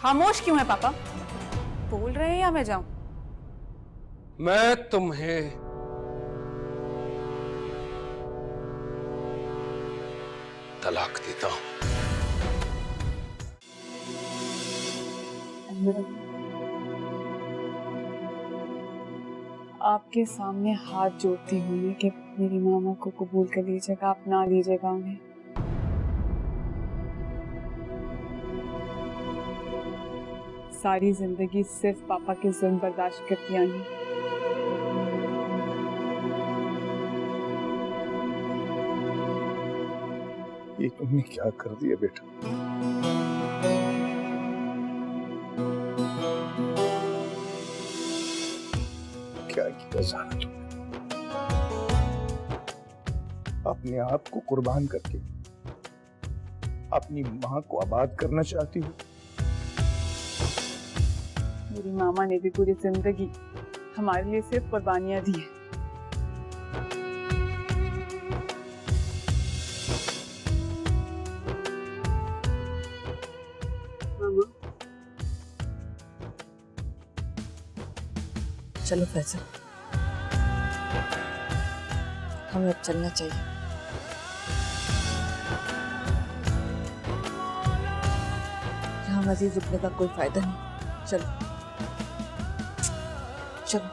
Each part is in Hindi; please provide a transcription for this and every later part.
खामोश क्यों है पापा? बोल रहे हैं या मैं जाऊं? मैं तुम्हें तलाक देता हूं। आपके सामने हाथ जोड़ती हूँ मैं कि मेरी मामा को कबूल कर लीजिएगा, आप ना लीजिएगा उन्हें। सारी जिंदगी सिर्फ पापा के जुल्म बर्दाश्त करती आई हूँ। ये तुमने क्या कर दिया बेटा? क्या किया ज़ारा तुमने? अपने आप को कुर्बान करके अपनी मां को आबाद करना चाहती हो? मेरी मामा ने भी पूरी जिंदगी हमारे लिए सिर्फ कुर्बानियां दी है। मामा, चलो फैसल, हमें अब चलना चाहिए। यहाँ मजीद रुकने का कोई फायदा नहीं। चलो चलो।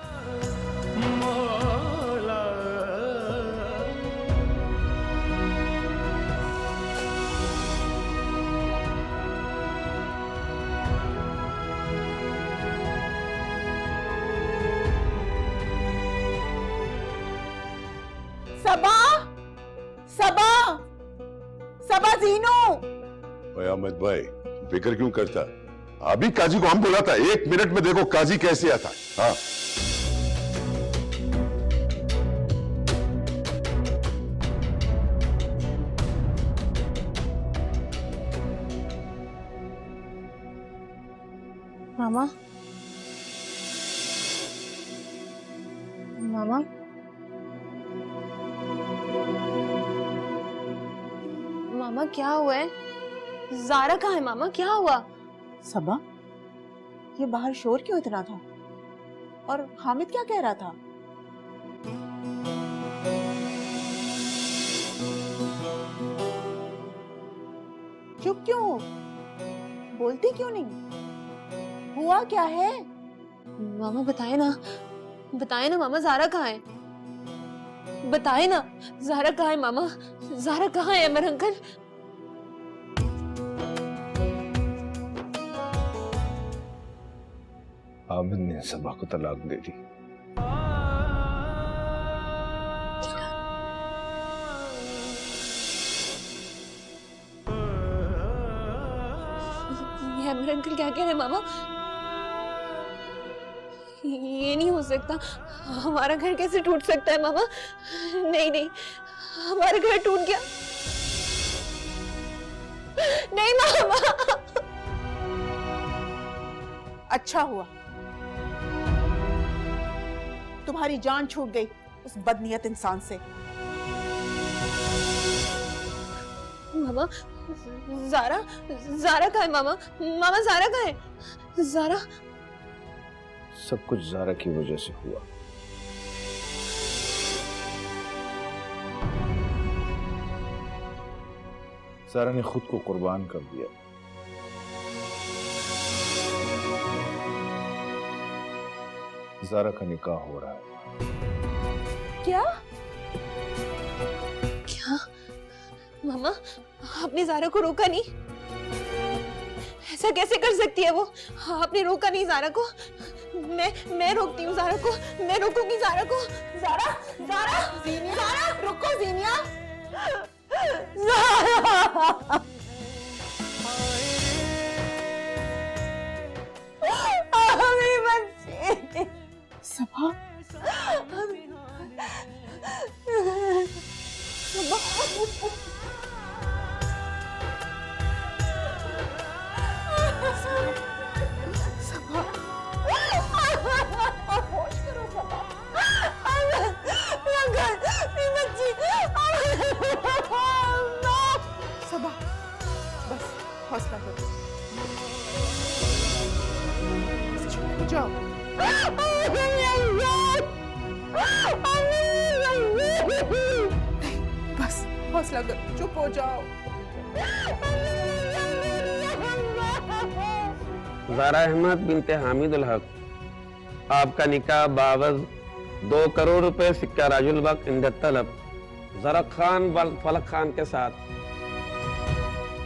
सबा, सबा, सबा जीनू। भाई अहमद भाई, फिक्र क्यों करता? अभी काजी को हम बोला था, 1 मिनट में देखो काजी कैसे आता। हाँ मामा, मामा, मामा क्या हुआ है? ज़ारा कहाँ है मामा? क्या हुआ? सबा, ये बाहर शोर क्यों इतना था? और हामिद क्या कह रहा था? चुप क्यों हो? बोलती क्यों नहीं? हुआ क्या है? मामा बताए ना मामा, ज़ारा कहाँ है? बताए ना, ज़ारा कहाँ है मामा? ज़ारा कहाँ है अमर अंकल? आमिद ने सबा को तलाक दे दी। ये अमर अंकल क्या कह रहे हैं मामा? ये नहीं हो सकता। हमारा घर कैसे टूट सकता है मामा? नहीं नहीं, हमारा घर टूट गया नहीं मामा। अच्छा हुआ तुम्हारी जान छूट गई उस बदनीयत इंसान से। मामा, ज़ारा कहाँ है मामा? मामा ज़ारा कहाँ है? ज़ारा सब कुछ ज़ारा की वजह से हुआ। ज़ारा ने खुद को कुर्बान कर दिया। ज़ारा का निकाह हो रहा है। क्या? क्या? मामा, आपने ज़ारा को रोका नहीं? ऐसा कैसे कर सकती है वो? आपने रोका नहीं ज़ारा को? मैं रोकती हूँ ज़ारा को, मैं रोकूंगी ज़ारा को। ज़ारा, ज़ारा, ज़ारा, रुको ज़ीनिया। ज़ारा, मेरी बच्ची। सबा, सबा, बस हौसला करो। जाओ। बस हौसला करो, चुप हो जाओ। ज़ारा अहमद बिनते हामिद उल हक, आपका निकाह बावज 2 करोड़ रुपए सिक्का राजुल वक्त इंद तलब ज़रक खान व फलक खान के साथ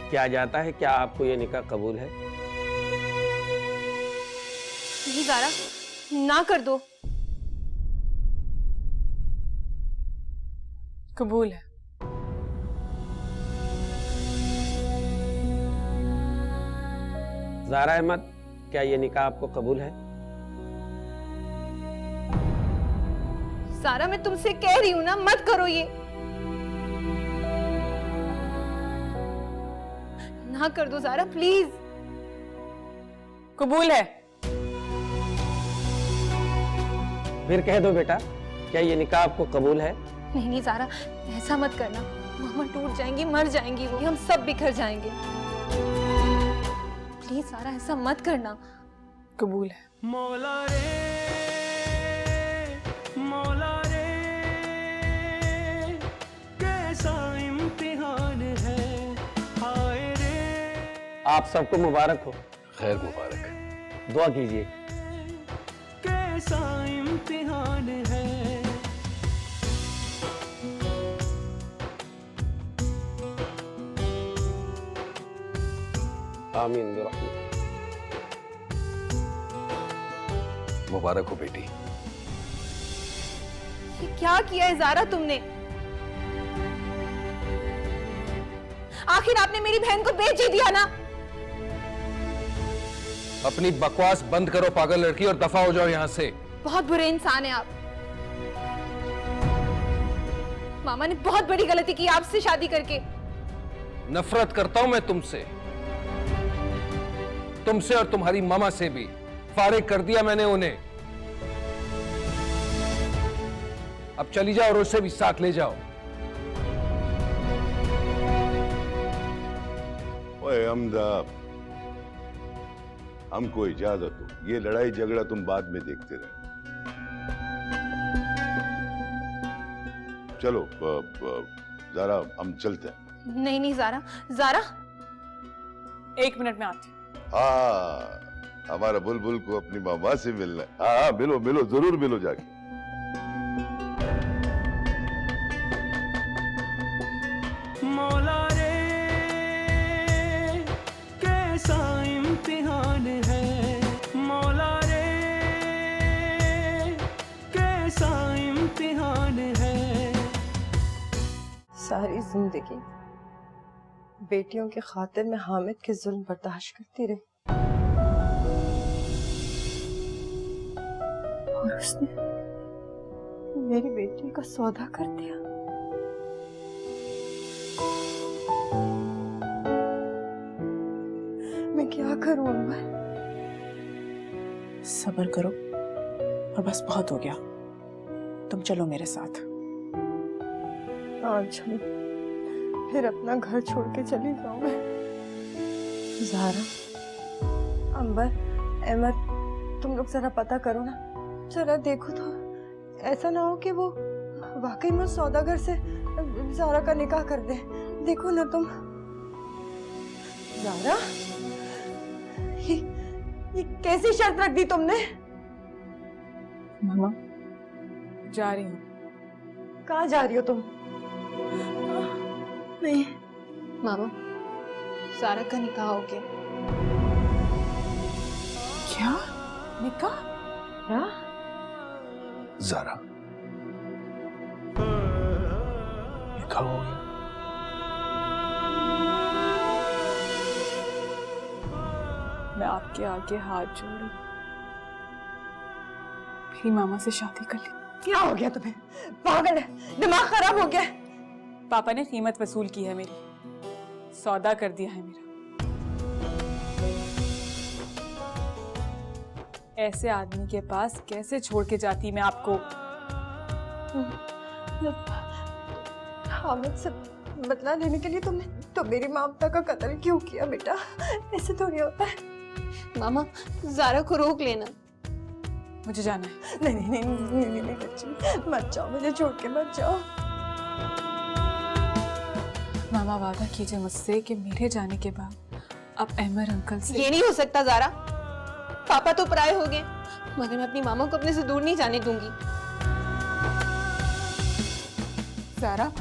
किया जाता है। क्या आपको ये निकाह कबूल है? नहीं ज़ारा, ना कर दो। कबूल है। ज़ारा अहमद, क्या ये निकाह आपको कबूल है? ज़ारा, मैं तुमसे कह रही हूँ ना, मत करो ये। ना कर दो ज़ारा, प्लीज। कबूल है। फिर कह दो बेटा, क्या ये निकाह आपको कबूल है? नहीं नहीं ज़ारा, ऐसा मत करना। मामा टूट जाएंगी, मर जाएंगी, वो हम सब बिखर जाएंगे। प्लीज ज़ारा, ऐसा मत करना। कबूल है। मौला रे कैसा इम्तिहान है, हाय रे। आप सबको मुबारक हो। खैर मुबारक। दुआ कीजिए। कैसा इम्तिहान है। आमीन बिरहमतिक। मुबारक हो बेटी। ये क्या किया है ज़ारा तुमने? आखिर आपने मेरी बहन को बेच ही दिया ना। अपनी बकवास बंद करो पागल लड़की, और दफा हो जाओ यहाँ से। बहुत बुरे इंसान है आप। मामा ने बहुत बड़ी गलती की आपसे शादी करके। नफरत करता हूं मैं तुमसे और तुम्हारी मामा से भी। फारिग कर दिया मैंने उन्हें। अब चली जाओ और उसे भी साथ ले जाओ। ओए हमदा, हमको इजाजत हो, ये लड़ाई झगड़ा तुम बाद में देखते रहे। चलो ज़ारा, हम चलते हैं। नहीं नहीं ज़ारा, ज़ारा 1 मिनट में आती हूँ। हाँ, हमारा बुलबुल को अपनी मामा से मिलना है। हाँ हाँ, मिलो मिलो, जरूर मिलो जाके। मौला रे कैसा इम्तिहान है, मौला रे कैसा इम्तिहान है। सारी जिंदगी बेटियों के खातिर में हामिद के जुल्म बर्दाश्त करती रही, और उसने मेरी बेटी का सौदा कर दिया। मैं क्या करूं अम्मा? सब्र करो, और बस बहुत हो गया। तुम चलो मेरे साथ। आज हम फिर अपना घर छोड़ के चली जाऊं मैं। ज़ारा, अंबर, अहमद, तुम लोग जरा पता करो ना, जरा देखो तो, ऐसा ना हो कि वो वाकई में सौदागर से ज़ारा का निकाह कर दे। देखो ना तुम। ज़ारा, ये कैसी शर्त रख दी तुमने? मामा, जा रही हूँ। कहाँ जा रही हो तुम? नहीं मामा, ज़ारा का निकाह हो गया। क्या निकाह? क्या? ज़ारा, निकाह हो गया? मैं आपके आगे हाथ जोड़ रही, मेरी मामा से शादी कर ली। क्या हो गया तुम्हें? पागल है, दिमाग खराब हो गया। पापा ने कीमत वसूल की है मेरी, सौदा कर दिया है मेरा। ऐसे आदमी के पास कैसे छोड़ के जाती मैं आपको? हामिद से बदला लेने के लिए तुमने तो मेरी ममता का कत्ल क्यों किया बेटा? ऐसे थोड़ी होता है। मामा, ज़ारा को रोक लेना। मुझे जाना है। नहीं नहीं नहीं नहीं नहीं, नहीं बच्ची मत जाओ, मुझे छोड़ के मत जाओ। मामा वादा कीजिए मुझसे कि मेरे जाने के बाद आप अहमर अंकल से। ये नहीं हो सकता ज़ारा, पापा तो पराए हो गए, मगर मैं अपनी मामा को अपने से दूर नहीं जाने दूंगी। ज़ारा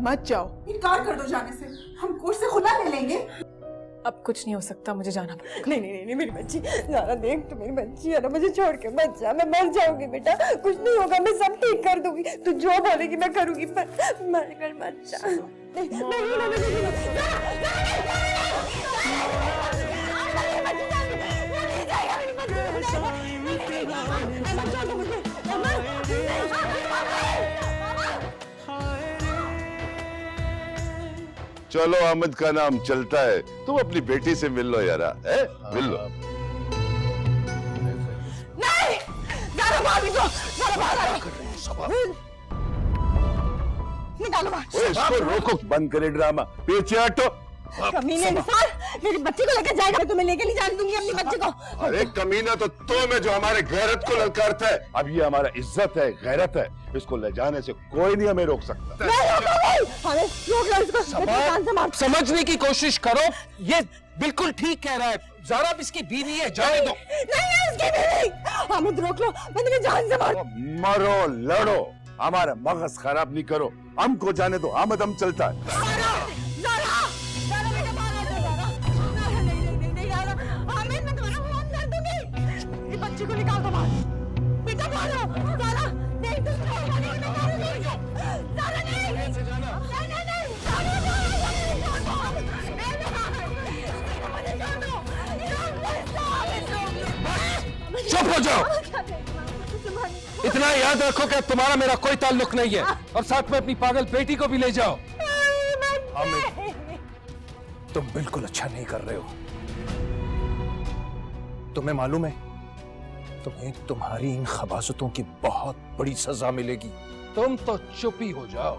मत जाओ, इनकार कर दो जाने से, हम कोर्ट से खुला ले लेंगे। अब कुछ नहीं हो सकता, मुझे जाना पड़ेगा। नहीं नहीं नहीं नहीं, मेरी बच्ची ज़ारा देख, तू मेरी बच्ची है ना, मुझे छोड़ के मत जा, मैं मर जाऊंगी बेटा, कुछ नहीं होगा, मैं सब ठीक कर दूंगी, तू जो बोलेगी मैं करूंगी, पर मर कर मत जा। नहीं नहीं नहीं नहीं नहीं, चलो अहमद का नाम चलता है, तुम अपनी बेटी से मिल लो यारा, है मिल लो। नहीं, ज़ारा बाहर निकलो, ज़ारा बाहर आ निकालो बाहर। ओए, इसको रोको, बंद करे ड्रामा, पीछे हटो। कमीने इंसान, मेरी बच्ची को लेकर जाएगा, मैं तुम्हें लेके नहीं जाने दूंगी अपनी बच्ची को। अरे कमीना तो तुम है जो हमारे गैरत को ललकारता है। अब ये हमारा इज्जत है, गैरत है, इसको ले जाने से कोई नहीं हमें रोक सकता। हमें रोक लो इसको, जान से मार। समझने की कोशिश करो, ये बिल्कुल ठीक कह रहा है। ज़ारा अब इसकी बीवी है, जाने दो। नहीं इसकी बीवी, हमें रोक लो, मैं तुम्हें जान से मार। मरो लड़ो, हमारा मगज खराब नहीं करो, हमको जाने दो। अहमद हम चलता है। बच्ची को निकाल दो बाहर, बेटा मारो, ज़ारा नहीं, तुम ज़ारा नहीं, ज़ारा नहीं, नहीं नहीं चुप हो जाओ। इतना याद रखो कि तुम्हारा मेरा कोई ताल्लुक नहीं है, और साथ में अपनी पागल बेटी को भी ले जाओ। तुम बिल्कुल अच्छा नहीं कर रहे हो। तुम्हें मालूम है, तुम्हें तुम्हारी इन खबासतों की बहुत बड़ी सजा मिलेगी। तुम तो चुप ही हो जाओ।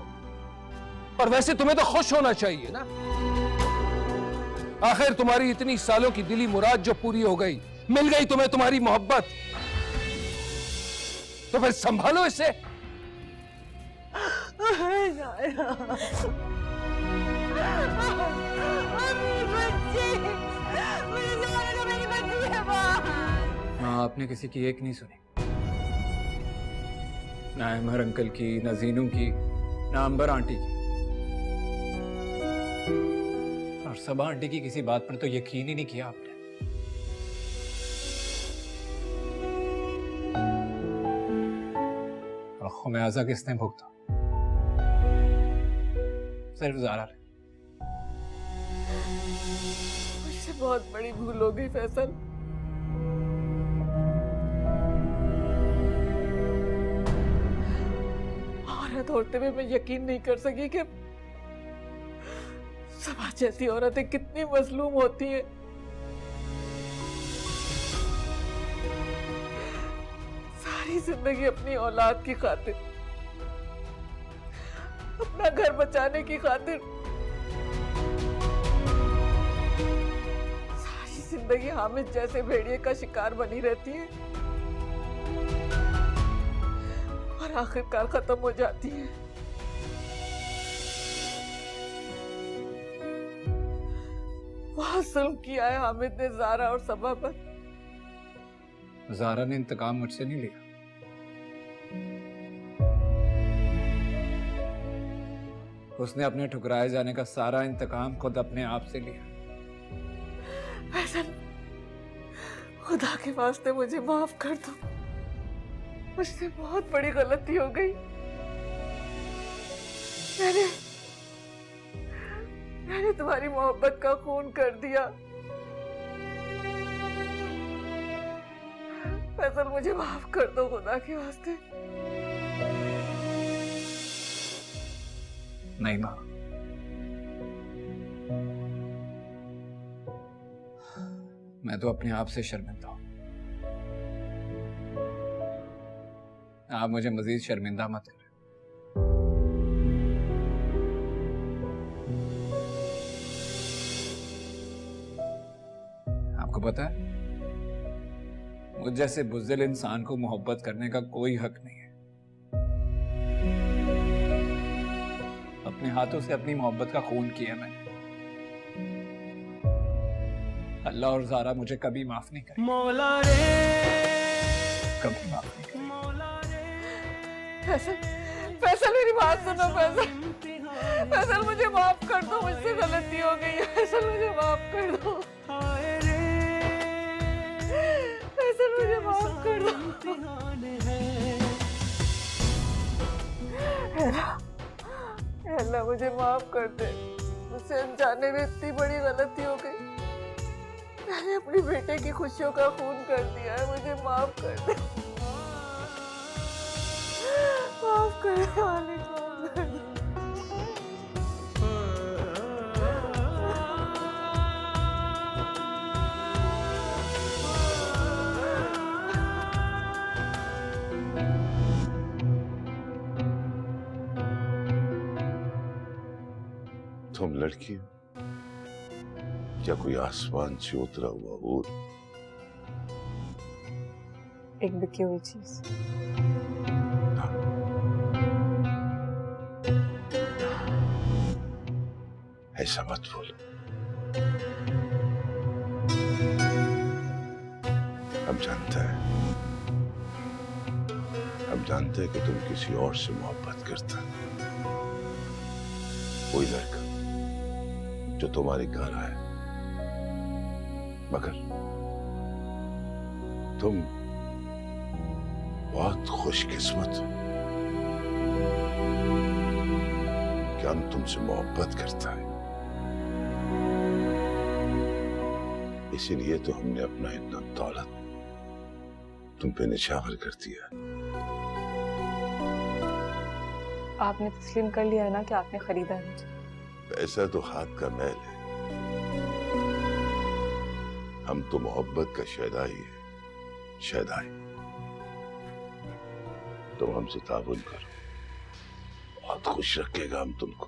और वैसे तुम्हें तो खुश होना चाहिए ना, आखिर तुम्हारी इतनी सालों की दिली मुराद जो पूरी हो गई, मिल गई तुम्हें तुम्हारी मोहब्बत, तो फिर संभालो इसे। हाँ, आपने किसी की एक नहीं सुनी, ना अहमर अंकल की, ना जीनू की, ना अंबर आंटी की, और सबा आंटी की किसी बात पर तो यकीन ही नहीं किया आपने। और खुमियाजा किसने भुगता? सिर्फ ज़ारा ने। मुझसे बहुत बड़ी भूल हो गई फैसल। औरत होते हुए मैं यकीन नहीं कर सकी कि सबा जैसी औरतें कितनी मजलूम होती हैं। सारी जिंदगी अपनी औलाद की खातिर, अपना घर बचाने की खातिर, सारी जिंदगी हामिद जैसे भेड़िए का शिकार बनी रहती है और आखिरकार खत्म हो जाती है। बहुत जुल्म किया है हामिद ने ज़ारा और सबा पर। ज़ारा ने इंतकाम मुझसे नहीं लिया, उसने अपने ठुकराए जाने का सारा इंतकाम खुद अपने आप से लिया। फैसल, खुदा के वास्ते मुझे माफ कर दो, मुझसे बहुत बड़ी गलती हो गई। मैंने तुम्हारी मोहब्बत का खून कर दिया। फैसल, मुझे माफ कर दो खुदा के वास्ते। नहीं माँ, मैं तो अपने आप से शर्मिंदा हूं। आप मुझे मजीद शर्मिंदा मत करें। आपको पता है, मुझ जैसे बुज़दिल इंसान को मोहब्बत करने का कोई हक नहीं है। अपने हाथों से अपनी मोहब्बत का खून किया मैंने। अल्लाह और ज़ारा मुझे कभी माफ नहीं करेंगे, मौला रे कभी माफ नहीं करेंगे। मौला रे फैसल, फैसल मेरी बात सुनो फैसल। फैसल मुझे माफ कर दो, मुझसे गलती हो गई है। फैसल मुझे माफ कर दो। हाय रे फैसल मुझे माफ कर दो। इम्तिहान है। अल्लाह मुझे माफ कर दे, मुझसे अनजाने में इतनी बड़ी गलती हो गई। मैंने अपनी बेटे की खुशियों का खून कर दिया है, मुझे माफ कर दे। माफ कर दे मालिक, माफ कर दे। तुम लड़की हो क्या कोई आसमान से उतरा हुआ ऊँट? एक बिकी हुई चीज। ऐसा मत बोल। हम जानते हैं कि तुम किसी और से मोहब्बत करता है। कोई लड़का जो तुम्हारे घर आए, मगर तुम बहुत खुशकिस्मत हो कि हम तुमसे मोहब्बत करता है। इसीलिए तो हमने अपना इतना दौलत तुम पे निछावर कर दिया। आपने तस्लीम कर लिया है ना कि आपने खरीदा है मुझे। पैसा तो हाथ का मैल है, हम तो मोहब्बत का शहदाई है। शहदाई, तुम हमसे ताबुन करो, बहुत खुश रखेगा हम तुमको।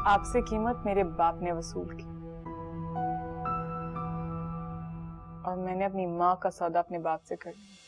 आपसे कीमत मेरे बाप ने वसूल की और मैंने अपनी माँ का सौदा अपने बाप से कर लिया।